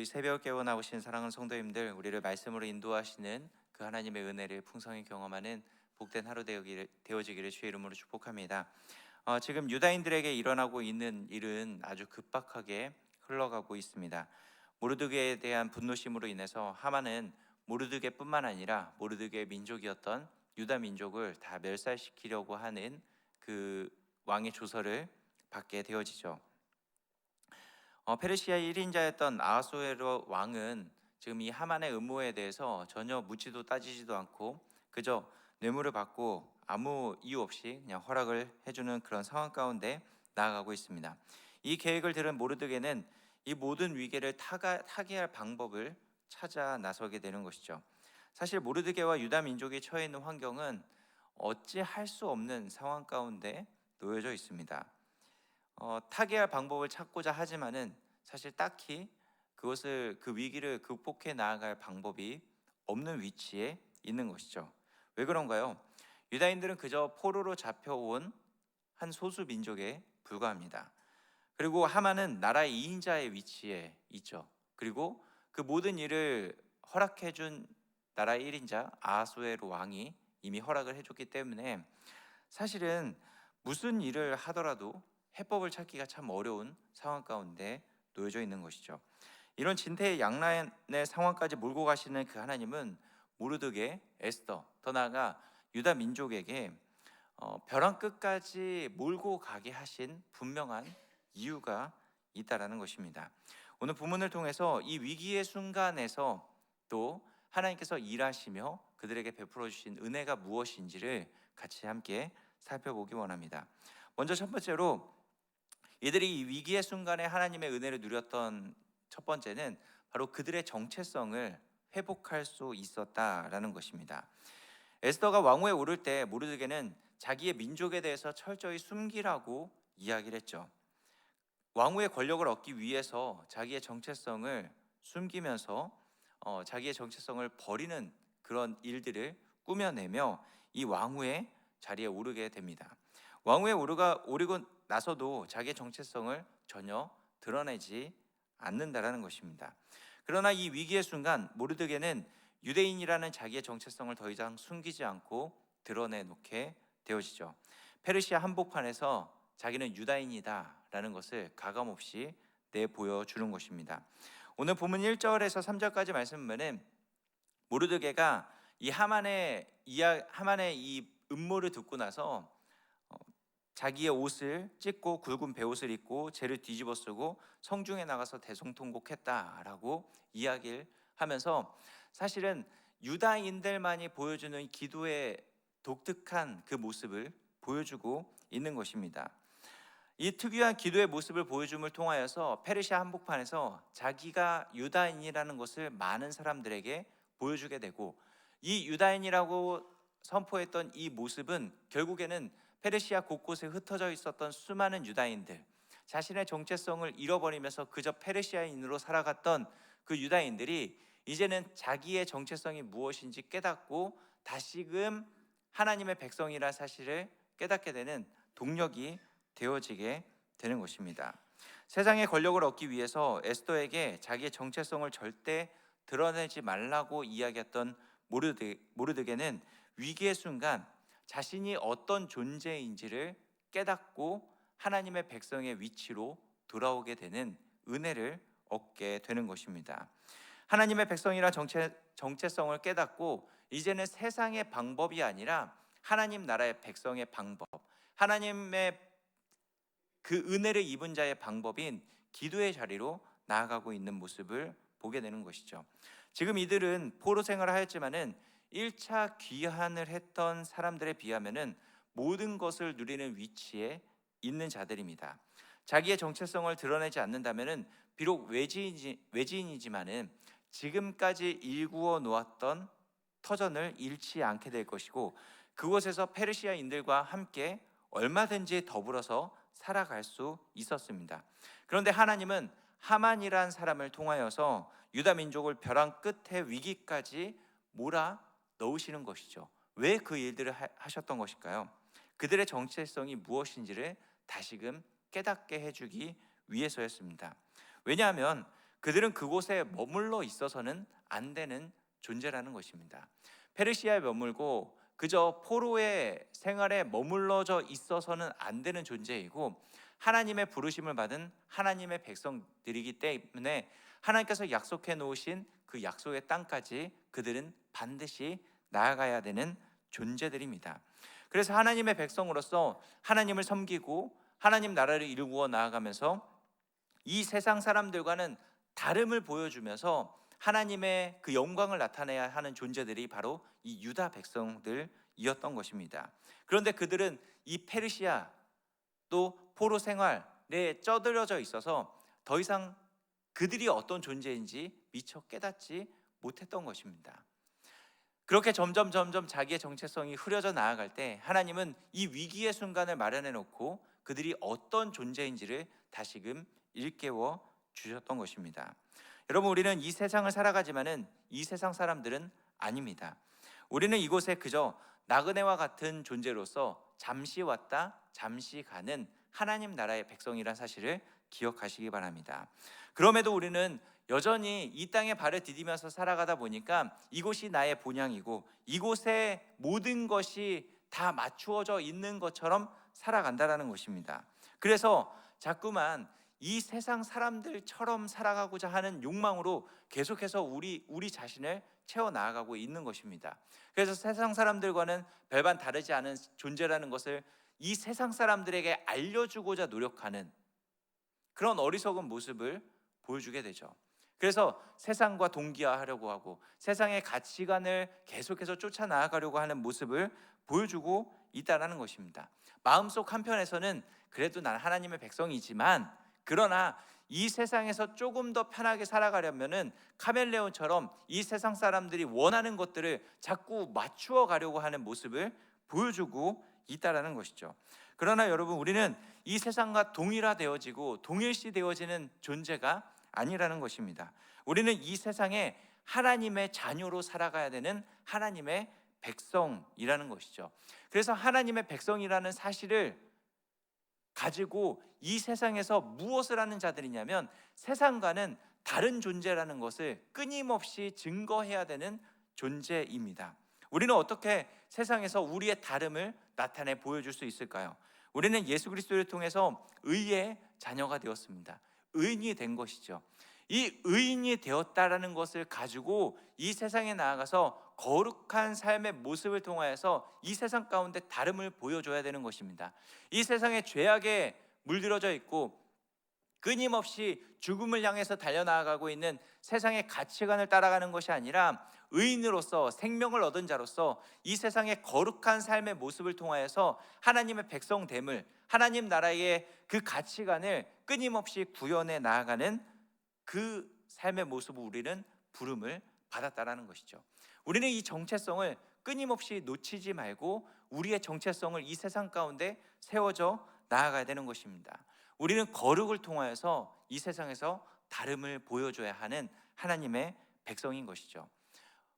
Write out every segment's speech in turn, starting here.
이 새벽 깨워 나오신 사랑하는 성도님들, 우리를 말씀으로 인도하시는 그 하나님의 은혜를 풍성히 경험하는 복된 하루 되어지기를 주의 이름으로 축복합니다. 지금 유다인들에게 일어나고 있는 일은 아주 급박하게 흘러가고 있습니다. 모르드게에 대한 분노심으로 인해서 하만은 모르드게뿐만 아니라 모르드게의 민족이었던 유다 민족을 다 멸살시키려고 하는 그 왕의 조서를 받게 되어지죠. 페르시아의 1인자였던 아하수에로 왕은 지금 이 하만의 음모에 대해서 전혀 묻지도 따지지도 않고 그저 뇌물을 받고 아무 이유 없이 그냥 허락을 해주는 그런 상황 가운데 나아가고 있습니다. 이 계획을 들은 모르드게는 이 모든 위기를 타개할 방법을 찾아 나서게 되는 것이죠. 사실 모르드게와 유다 민족이 처해 있는 환경은 어찌할 수 없는 상황 가운데 놓여져 있습니다. 타개할 방법을 찾고자 하지만은 사실 딱히 그 위기를 극복해 나아갈 방법이 없는 위치에 있는 것이죠. 왜 그런가요? 유다인들은 그저 포로로 잡혀온 한 소수 민족에 불과합니다. 그리고 하만은 나라의 2인자의 위치에 있죠. 그리고 그 모든 일을 허락해 준 나라의 1인자 아하수에로 왕이 이미 허락을 해줬기 때문에 사실은 무슨 일을 하더라도 해법을 찾기가 참 어려운 상황 가운데 놓여져 있는 것이죠. 이런 진퇴양난의 상황까지 몰고 가시는 그 하나님은 모르드게, 에스더, 더 나아가 유다 민족에게 벼랑 끝까지 몰고 가게 하신 분명한 이유가 있다라는 것입니다. 오늘 본문을 통해서 이 위기의 순간에서 또 하나님께서 일하시며 그들에게 베풀어 주신 은혜가 무엇인지를 같이 함께 살펴보기 원합니다. 먼저 첫 번째로 이들이 이 위기의 순간에 하나님의 은혜를 누렸던 첫 번째는 바로 그들의 정체성을 회복할 수 있었다라는 것입니다. 에스더가 왕위에 오를 때 모르드게는 자기의 민족에 대해서 철저히 숨기라고 이야기를 했죠. 왕후의 권력을 얻기 위해서 자기의 정체성을 숨기면서 자기의 정체성을 버리는 그런 일들을 꾸며내며 이 왕후의 자리에 오르게 됩니다. 왕후에 오르고 나서도 자기의 정체성을 전혀 드러내지 않는다라는 것입니다. 그러나 이 위기의 순간 모르드게는 유대인이라는 자기의 정체성을 더 이상 숨기지 않고 드러내놓게 되어지죠. 페르시아 한복판에서 자기는 유다인이다라는 것을 가감없이 내보여주는 것입니다. 오늘 본문 1절에서 3절까지 말씀 보면은 모르드게가 이 하만의 이 음모를 듣고 나서 자기의 옷을 찢고 굵은 베옷을 입고 죄를 뒤집어 쓰고 성중에 나가서 대성통곡했다라고 이야기를 하면서 사실은 유다인들만이 보여주는 기도의 독특한 그 모습을 보여주고 있는 것입니다. 이 특유한 기도의 모습을 보여줌을 통하여서 페르시아 한복판에서 자기가 유다인이라는 것을 많은 사람들에게 보여주게 되고 이 유다인이라고 선포했던 이 모습은 결국에는 페르시아 곳곳에 흩어져 있었던 수많은 유다인들, 자신의 정체성을 잃어버리면서 그저 페르시아인으로 살아갔던 그 유다인들이 이제는 자기의 정체성이 무엇인지 깨닫고 다시금 하나님의 백성이라는 사실을 깨닫게 되는 동력이 되어지게 되는 것입니다. 세상의 권력을 얻기 위해서 에스더에게 자기의 정체성을 절대 드러내지 말라고 이야기했던 모르드게는 위기의 순간 자신이 어떤 존재인지를 깨닫고 하나님의 백성의 위치로 돌아오게 되는 은혜를 얻게 되는 것입니다. 하나님의 백성이라 정체성을 깨닫고 이제는 세상의 방법이 아니라 하나님 나라의 백성의 방법, 하나님의 그 은혜를 입은 자의 방법인 기도의 자리로 나아가고 있는 모습을 보게 되는 것이죠. 지금 이들은 포로 생활을 하였지만은 1차 귀환을 했던 사람들에 비하면은 모든 것을 누리는 위치에 있는 자들입니다. 자기의 정체성을 드러내지 않는다면은 비록 외지인이지만은 지금까지 일구어 놓았던 터전을 잃지 않게 될 것이고 그곳에서 페르시아인들과 함께 얼마든지 더불어서 살아갈 수 있었습니다. 그런데 하나님은 하만이란 사람을 통하여서 유다 민족을 벼랑 끝의 위기까지 몰아 넣으시는 것이죠. 왜 그 일들을 하셨던 것일까요? 그들의 정체성이 무엇인지를 다시금 깨닫게 해주기 위해서였습니다. 왜냐하면 그들은 그곳에 머물러 있어서는 안 되는 존재라는 것입니다. 페르시아에 머물고 그저 포로의 생활에 머물러져 있어서는 안 되는 존재이고, 하나님의 부르심을 받은 하나님의 백성들이기 때문에 하나님께서 약속해 놓으신 그 약속의 땅까지 그들은 반드시 나아가야 되는 존재들입니다. 그래서 하나님의 백성으로서 하나님을 섬기고 하나님 나라를 이루어 나아가면서 이 세상 사람들과는 다름을 보여주면서 하나님의 그 영광을 나타내야 하는 존재들이 바로 이 유다 백성들이었던 것입니다. 그런데 그들은 이 페르시아 또 포로 생활에 쩌들어져 있어서 더 이상 그들이 어떤 존재인지 미처 깨닫지 못했던 것입니다. 그렇게 점점 자기의 정체성이 흐려져 나아갈 때 하나님은 이 위기의 순간을 마련해 놓고 그들이 어떤 존재인지를 다시금 일깨워 주셨던 것입니다. 여러분, 우리는 이 세상을 살아가지만은 이 세상 사람들은 아닙니다. 우리는 이곳에 그저 나그네와 같은 존재로서 잠시 왔다 잠시 가는 하나님 나라의 백성이란 사실을 기억하시기 바랍니다. 그럼에도 우리는 여전히 이 땅에 발을 디디면서 살아가다 보니까 이곳이 나의 본향이고 이곳에 모든 것이 다 맞추어져 있는 것처럼 살아간다라는 것입니다. 그래서 자꾸만 이 세상 사람들처럼 살아가고자 하는 욕망으로 계속해서 우리 자신을 채워 나아가고 있는 것입니다. 그래서 세상 사람들과는 별반 다르지 않은 존재라는 것을 이 세상 사람들에게 알려주고자 노력하는 그런 어리석은 모습을 보여주게 되죠. 그래서 세상과 동기화하려고 하고 세상의 가치관을 계속해서 쫓아 나아가려고 하는 모습을 보여주고 있다는 것입니다. 마음속 한편에서는 그래도 난 하나님의 백성이지만, 그러나 이 세상에서 조금 더 편하게 살아가려면은 카멜레온처럼 이 세상 사람들이 원하는 것들을 자꾸 맞추어 가려고 하는 모습을 보여주고 있다라는 것이죠. 그러나 여러분, 우리는 이 세상과 동일화되어지고 동일시되어지는 존재가 아니라는 것입니다. 우리는 이 세상에 하나님의 자녀로 살아가야 되는 하나님의 백성이라는 것이죠. 그래서 하나님의 백성이라는 사실을 가지고 이 세상에서 무엇을 하는 자들이냐면 세상과는 다른 존재라는 것을 끊임없이 증거해야 되는 존재입니다. 우리는 어떻게 세상에서 우리의 다름을 나타내 보여줄 수 있을까요? 우리는 예수 그리스도를 통해서 의의 자녀가 되었습니다. 의인이 된 것이죠. 이 의인이 되었다라는 것을 가지고 이 세상에 나아가서 거룩한 삶의 모습을 통하여서 이 세상 가운데 다름을 보여줘야 되는 것입니다. 이 세상에 죄악에 물들어져 있고 끊임없이 죽음을 향해서 달려나가고 있는 세상의 가치관을 따라가는 것이 아니라 의인으로서 생명을 얻은 자로서 이 세상의 거룩한 삶의 모습을 통하여서 하나님의 백성됨을, 하나님 나라의 그 가치관을 끊임없이 구현해 나아가는 그 삶의 모습을 우리는 부름을 받았다라는 것이죠. 우리는 이 정체성을 끊임없이 놓치지 말고 우리의 정체성을 이 세상 가운데 세워져 나아가야 되는 것입니다. 우리는 거룩을 통하여서 이 세상에서 다름을 보여줘야 하는 하나님의 백성인 것이죠.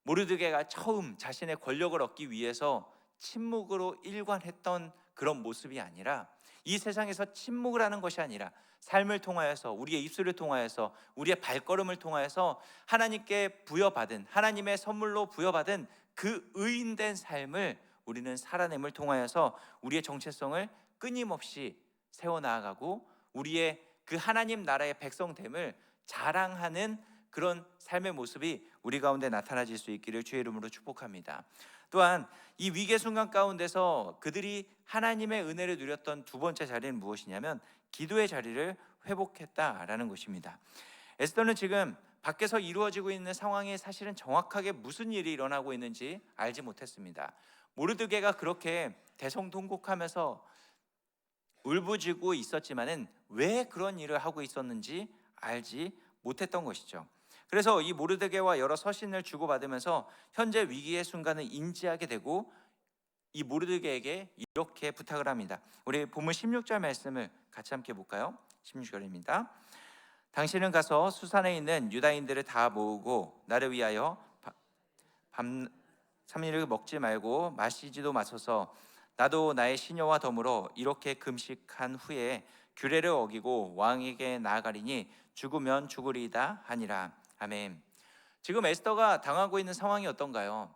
모르드게가 처음 자신의 권력을 얻기 위해서 침묵으로 일관했던 그런 모습이 아니라, 이 세상에서 침묵을 하는 것이 아니라 삶을 통하여서, 우리의 입술을 통하여서, 우리의 발걸음을 통하여서 하나님께 부여받은, 하나님의 선물로 부여받은 그 의인된 삶을 우리는 살아냄을 통하여서 우리의 정체성을 끊임없이 세워나가고 우리의 그 하나님 나라의 백성됨을 자랑하는 그런 삶의 모습이 우리 가운데 나타나질 수 있기를 주의 이름으로 축복합니다. 또한 이 위기의 순간 가운데서 그들이 하나님의 은혜를 누렸던 두 번째 자리는 무엇이냐면 기도의 자리를 회복했다라는 것입니다. 에스더는 지금 밖에서 이루어지고 있는 상황이 사실은 정확하게 무슨 일이 일어나고 있는지 알지 못했습니다. 모르드게가 그렇게 대성통곡하면서 울부짖고 있었지만은 왜 그런 일을 하고 있었는지 알지 못했던 것이죠. 그래서 이 모르드게와 여러 서신을 주고받으면서 현재 위기의 순간을 인지하게 되고 이 모르드게에게 이렇게 부탁을 합니다. 우리 본문 16절 말씀을 같이 함께 볼까요? 16절입니다. 당신은 가서 수산에 있는 유다인들을 다 모으고 나를 위하여 밤 3일을 먹지 말고 마시지도 마소서. 나도 나의 시녀와 더불어 이렇게 금식한 후에 규례를 어기고 왕에게 나아가리니 죽으면 죽으리이다 하니라. 아멘. 지금 에스더가 당하고 있는 상황이 어떤가요?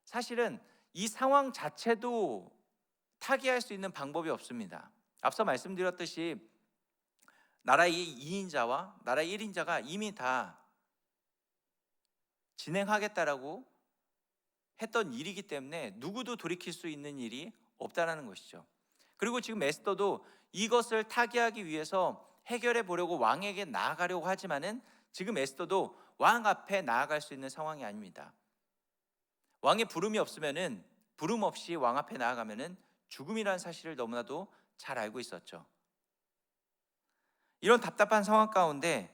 사실은 이 상황 자체도 타개할 수 있는 방법이 없습니다. 앞서 말씀드렸듯이 나라의 2인자와 나라의 1인자가 이미 다 진행하겠다라고 했던 일이기 때문에 누구도 돌이킬 수 있는 일이 없다라는 것이죠. 그리고 지금 에스더도 이것을 타개하기 위해서 해결해 보려고 왕에게 나아가려고 하지만은 지금 에스더도 왕 앞에 나아갈 수 있는 상황이 아닙니다. 왕의 부름이 없으면은, 부름 없이 왕 앞에 나아가면은 죽음이라는 사실을 너무나도 잘 알고 있었죠. 이런 답답한 상황 가운데,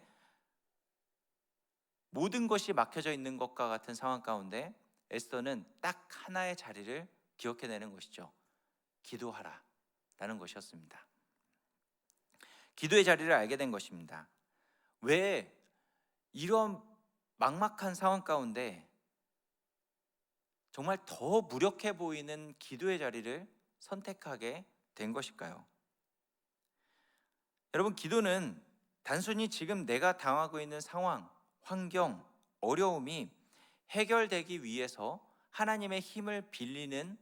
모든 것이 막혀져 있는 것과 같은 상황 가운데 에스더는 딱 하나의 자리를 기억해내는 것이죠. 기도하라 라는 것이었습니다. 기도의 자리를 알게 된 것입니다. 왜 이런 막막한 상황 가운데 정말 더 무력해 보이는 기도의 자리를 선택하게 된 것일까요? 여러분, 기도는 단순히 지금 내가 당하고 있는 상황, 환경, 어려움이 해결되기 위해서 하나님의 힘을 빌리는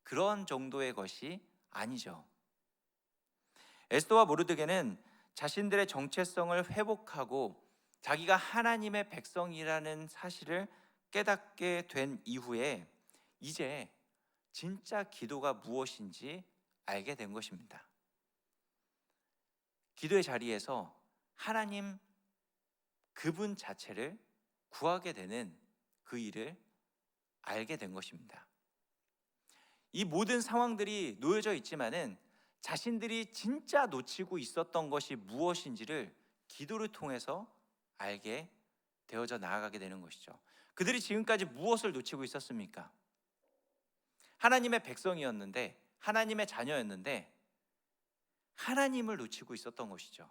그런 정도의 것이 아니죠. 에스더와 모르드게는 자신들의 정체성을 회복하고 자기가 하나님의 백성이라는 사실을 깨닫게 된 이후에 이제 진짜 기도가 무엇인지 알게 된 것입니다. 기도의 자리에서 하나님 그분 자체를 구하게 되는 그 일을 알게 된 것입니다. 이 모든 상황들이 놓여져 있지만은 자신들이 진짜 놓치고 있었던 것이 무엇인지를 기도를 통해서 알게 되어져 나아가게 되는 것이죠. 그들이 지금까지 무엇을 놓치고 있었습니까? 하나님의 백성이었는데, 하나님의 자녀였는데 하나님을 놓치고 있었던 것이죠.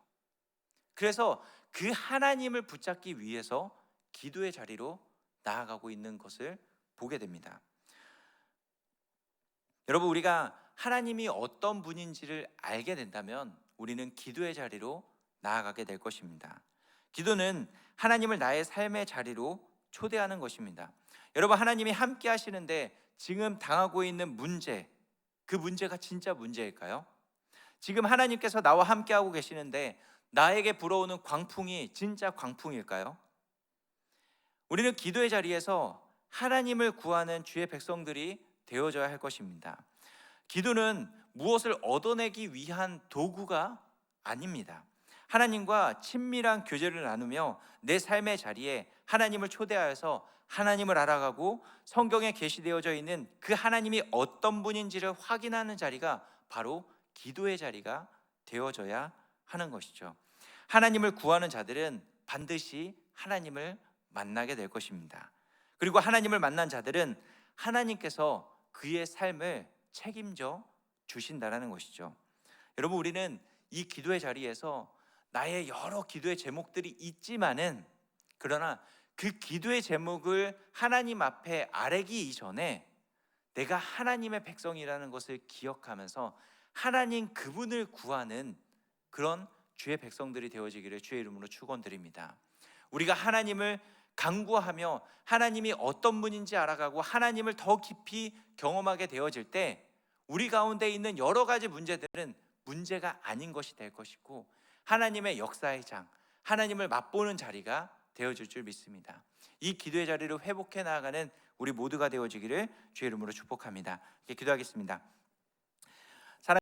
그래서 그 하나님을 붙잡기 위해서 기도의 자리로 나아가고 있는 것을 보게 됩니다. 여러분, 우리가 하나님이 어떤 분인지를 알게 된다면 우리는 기도의 자리로 나아가게 될 것입니다. 기도는 하나님을 나의 삶의 자리로 초대하는 것입니다. 여러분, 하나님이 함께 하시는데 지금 당하고 있는 문제, 그 문제가 진짜 문제일까요? 지금 하나님께서 나와 함께 하고 계시는데 나에게 불어오는 광풍이 진짜 광풍일까요? 우리는 기도의 자리에서 하나님을 구하는 주의 백성들이 되어져야 할 것입니다. 기도는 무엇을 얻어내기 위한 도구가 아닙니다. 하나님과 친밀한 교제를 나누며 내 삶의 자리에 하나님을 초대하여서 하나님을 알아가고 성경에 계시되어져 있는 그 하나님이 어떤 분인지를 확인하는 자리가 바로 기도의 자리가 되어져야 하는 것이죠. 하나님을 구하는 자들은 반드시 하나님을 만나게 될 것입니다. 그리고 하나님을 만난 자들은 하나님께서 그의 삶을 책임져 주신다라는 것이죠. 여러분, 우리는 이 기도의 자리에서 나의 여러 기도의 제목들이 있지만은, 그러나 그 기도의 제목을 하나님 앞에 아뢰기 이전에 내가 하나님의 백성이라는 것을 기억하면서 하나님 그분을 구하는 그런 주의 백성들이 되어지기를 주의 이름으로 축원드립니다. 우리가 하나님을 간구하며 하나님이 어떤 분인지 알아가고 하나님을 더 깊이 경험하게 되어질 때 우리 가운데 있는 여러 가지 문제들은 문제가 아닌 것이 될 것이고 하나님의 역사의 장, 하나님을 맛보는 자리가 되어질 줄 믿습니다. 이 기도의 자리를 회복해 나아가는 우리 모두가 되어지기를 주의 이름으로 축복합니다. 이렇게 기도하겠습니다.